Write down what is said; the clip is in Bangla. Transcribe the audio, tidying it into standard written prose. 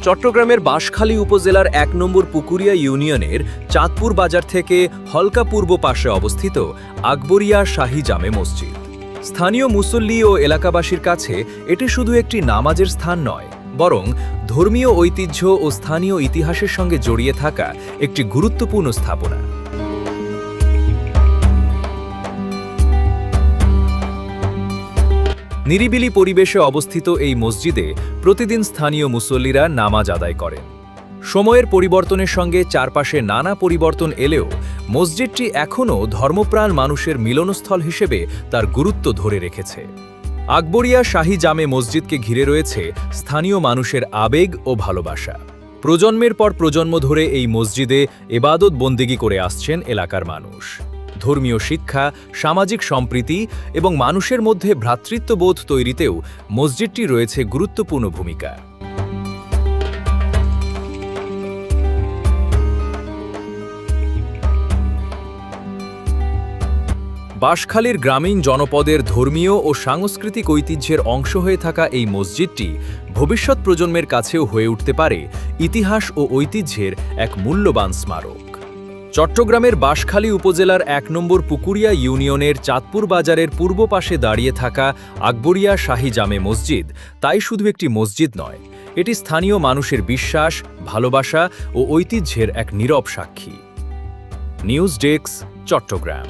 চট্টগ্রামের বাঁশখালী উপজেলার ১ নম্বর পুকুরিয়া ইউনিয়নের চাঁদপুর বাজার থেকে হলকা পূর্ব পাশে অবস্থিত আকবরিয়া শাহী জামে মসজিদ। স্থানীয় মুসল্লি ও এলাকাবাসীর কাছে এটি শুধু একটি নামাজের স্থান নয়, বরং ধর্মীয় ঐতিহ্য ও স্থানীয় ইতিহাসের সঙ্গে জড়িয়ে থাকা একটি গুরুত্বপূর্ণ স্থাপনা। নিরিবিলি পরিবেশে অবস্থিত এই মসজিদে প্রতিদিন স্থানীয় মুসল্লিরা নামাজ আদায় করেন। সময়ের পরিবর্তনের সঙ্গে চারপাশে নানা পরিবর্তন এলেও মসজিদটি এখনও ধর্মপ্রাণ মানুষের মিলনস্থল হিসেবে তার গুরুত্ব ধরে রেখেছে। আকবরিয়া শাহী জামে মসজিদকে ঘিরে রয়েছে স্থানীয় মানুষের আবেগ ও ভালোবাসা। প্রজন্মের পর প্রজন্ম ধরে এই মসজিদে ইবাদত বন্দেগী করে আসছেন এলাকার মানুষ। ধর্মীয় শিক্ষা, সামাজিক সম্প্রীতি এবং মানুষের মধ্যে ভ্রাতৃত্ববোধ তৈরিতেও মসজিদটি রয়েছে গুরুত্বপূর্ণ ভূমিকা। বাঁশখালীর গ্রামীণ জনপদের ধর্মীয় ও সাংস্কৃতিক ঐতিহ্যের অংশ হয়ে থাকা এই মসজিদটি ভবিষ্যৎ প্রজন্মের কাছেও হয়ে উঠতে পারে ইতিহাস ও ঐতিহ্যের এক মূল্যবান স্মারক। চট্টগ্রামের বাঁশখালী উপজেলার ১ নম্বর পুকুরিয়া ইউনিয়নের চাঁদপুর বাজারের পূর্ব পাশে দাঁড়িয়ে থাকা আকবরিয়া শাহী জামে মসজিদ তাই শুধু একটি মসজিদ নয়, এটি স্থানীয় মানুষের বিশ্বাস, ভালোবাসা ও ঐতিহ্যের এক নীরব সাক্ষী। News desk, Chittagong.